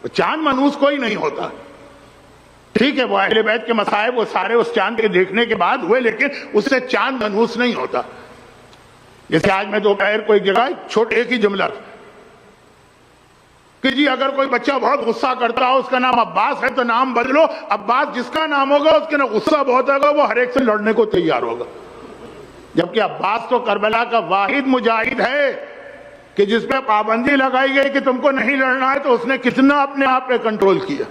چاند منحوس کوئی نہیں ہوتا. ٹھیک ہے وہ اہل بیت کے مصائب وہ سارے اس چاند کے دیکھنے کے بعد ہوئے، لیکن اس سے چاند منحوس نہیں ہوتا. جیسے آج میں دوپہر کوئی جگہ چھوٹے ایک ہی جملہ کہ جی اگر کوئی بچہ بہت غصہ کرتا ہو، اس کا نام عباس ہے تو نام بدلو. عباس جس کا نام ہوگا اس کے نا غصہ بہت ہوگا، وہ ہر ایک سے لڑنے کو تیار ہوگا. جبکہ عباس تو کربلا کا واحد مجاہد ہے کہ جس پہ پابندی لگائی گئی کہ تم کو نہیں لڑنا ہے، تو اس نے کتنا اپنے آپ پہ کنٹرول کیا.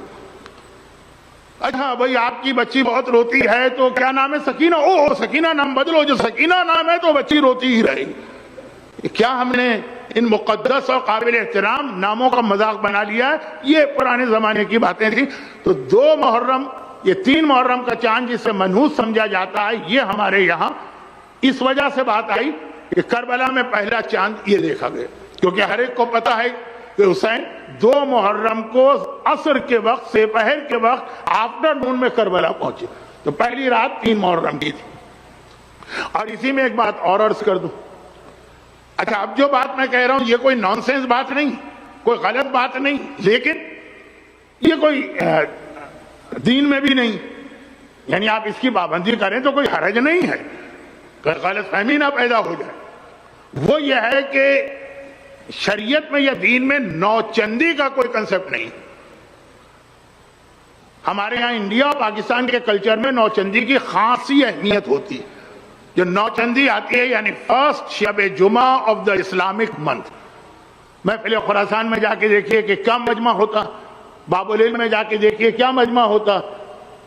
اچھا بھائی آپ کی بچی بہت روتی ہے تو کیا نام ہے؟ سکینہ. اوہ سکینہ نام بدلو، جو سکینہ نام ہے تو بچی روتی ہی رہے گی. کیا ہم نے ان مقدس اور قابل احترام ناموں کا مذاق بنا لیا ہے؟ یہ پرانے زمانے کی باتیں تھیں. تو 2 محرم، یہ 3 محرم کا چاند جسے منحوس سمجھا جاتا ہے، یہ ہمارے یہاں اس وجہ سے بات آئی کہ کربلا میں پہلا چاند یہ دیکھا گیا، کیونکہ ہر ایک کو پتا ہے کہ حسین 2 محرم کو عصر کے وقت سے پہر کے وقت آفٹر نون میں کربلا پہنچے. تو پہلی رات 3 محرم کی تھی. اور اسی میں ایک بات اور عرض کر دوں. اچھا اب جو بات میں کہہ رہا ہوں یہ کوئی نان سینس بات نہیں، کوئی غلط بات نہیں، لیکن یہ کوئی دین میں بھی نہیں، یعنی آپ اس کی پابندی کریں تو کوئی حرج نہیں ہے، کوئی غلط فہمی نہ پیدا ہو جائے. وہ یہ ہے کہ شریعت میں یا دین میں نوچندی کا کوئی کنسپٹ نہیں. ہمارے یہاں انڈیا اور پاکستان کے کلچر میں نوچندی کی خاصی اہمیت ہوتی ہے. جو نوچندی آتی ہے یعنی فرسٹ شب جمعہ آف دا اسلامک منتھ. محفل خراسان میں جا کے دیکھیے کہ کیا مجمع ہوتا، باب العلم میں جا کے دیکھیے کیا مجمع ہوتا.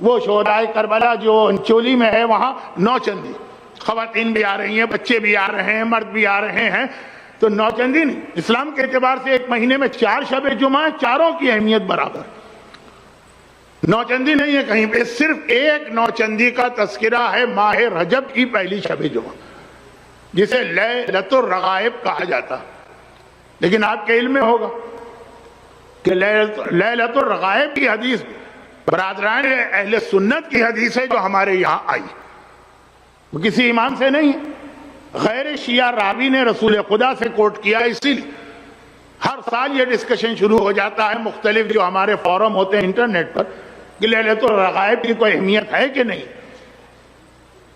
وہ شہدائے کربلا جو انچولی میں ہے وہاں نوچندی، خواتین بھی آ رہی ہیں، بچے بھی آ رہے ہیں، مرد بھی آ رہے ہیں. تو نوچندی نہیں. اسلام کے اعتبار سے ایک مہینے میں 4 شب جمعہ، چاروں کی اہمیت برابر. نوچندی نہیں ہے کہیں پہ، صرف ایک نوچندی کا تذکرہ ہے ماہ رجب کی پہلی شب جمعہ، جسے لیلۃ الرغائب کہا جاتا. لیکن آپ کے علم میں ہوگا کہ لیلۃ الرغائب کی حدیث برادران اہل سنت کی حدیث ہے جو ہمارے یہاں آئی، وہ کسی امام سے نہیں ہے. غیر شیعہ راوی نے رسول خدا سے کوٹ کیا. اسی لیے ہر سال یہ ڈسکشن شروع ہو جاتا ہے مختلف جو ہمارے فورم ہوتے ہیں انٹرنیٹ پر کہ لیلۃ الرغائب کی کوئی اہمیت ہے کہ نہیں.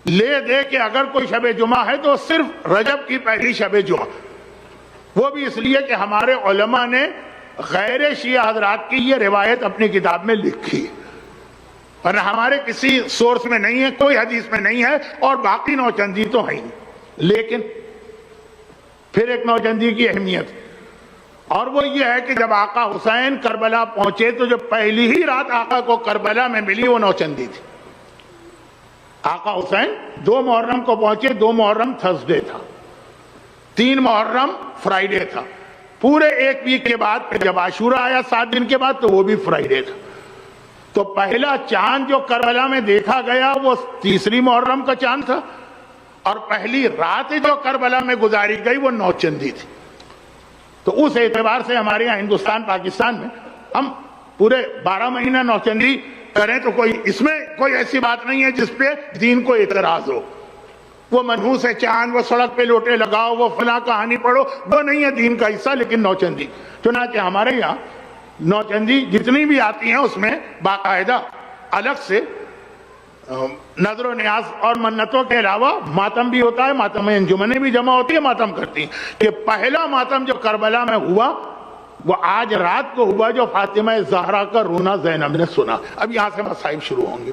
لے دے کہ اگر کوئی شب جمعہ ہے تو صرف رجب کی پہلی شب جمعہ، وہ بھی اس لیے کہ ہمارے علماء نے غیر شیعہ حضرات کی یہ روایت اپنی کتاب میں لکھی، اور ہمارے کسی سورس میں نہیں ہے، کوئی حدیث میں نہیں ہے. اور باقی نوچندی تو ہے ہی. لیکن پھر ایک نوچندی کی اہمیت، اور وہ یہ ہے کہ جب آقا حسین کربلا پہنچے تو جو پہلی ہی رات آقا کو کربلا میں ملی وہ نوچندی تھی. آقا حسین 2 محرم کو پہنچے. 2 محرم تھرسڈے تھا، 3 محرم فرائیڈے تھا. پورے 1 ویک کے بعد جب عاشورہ آیا 7 دن کے بعد تو وہ بھی فرائیڈے تھا. تو پہلا چاند جو کربلا میں دیکھا گیا وہ 3 محرم کا چاند تھا، اور پہلی رات جو کربلا میں گزاری گئی وہ نوچندی تھی. تو اس اعتبار سے ہمارے یہاں ہندوستان پاکستان میں ہم پورے 12 مہینہ نوچندی کریں تو کوئی اس میں کوئی ایسی بات نہیں ہے جس پہ دین کو اعتراض ہو. وہ منحوس ہے چاند، وہ سڑک پہ لوٹے لگاؤ، وہ فلاں کہانی پڑھو، وہ نہیں ہے دین کا حصہ. لیکن نوچندی چنانچہ ہمارے یہاں نوچندی جتنی بھی آتی ہیں اس میں باقاعدہ الگ سے نظر و نیاز اور منتوں کے علاوہ ماتم بھی ہوتا ہے. ماتم انجمنیں بھی جمع ہوتی ہیں، ماتم کرتی ہیں. کہ پہلا ماتم جو کربلا میں ہوا وہ آج رات کو ہوا، جو فاطمہ زہرا کا رونا زینب نے سنا. اب یہاں سے مصائب شروع ہوں گے.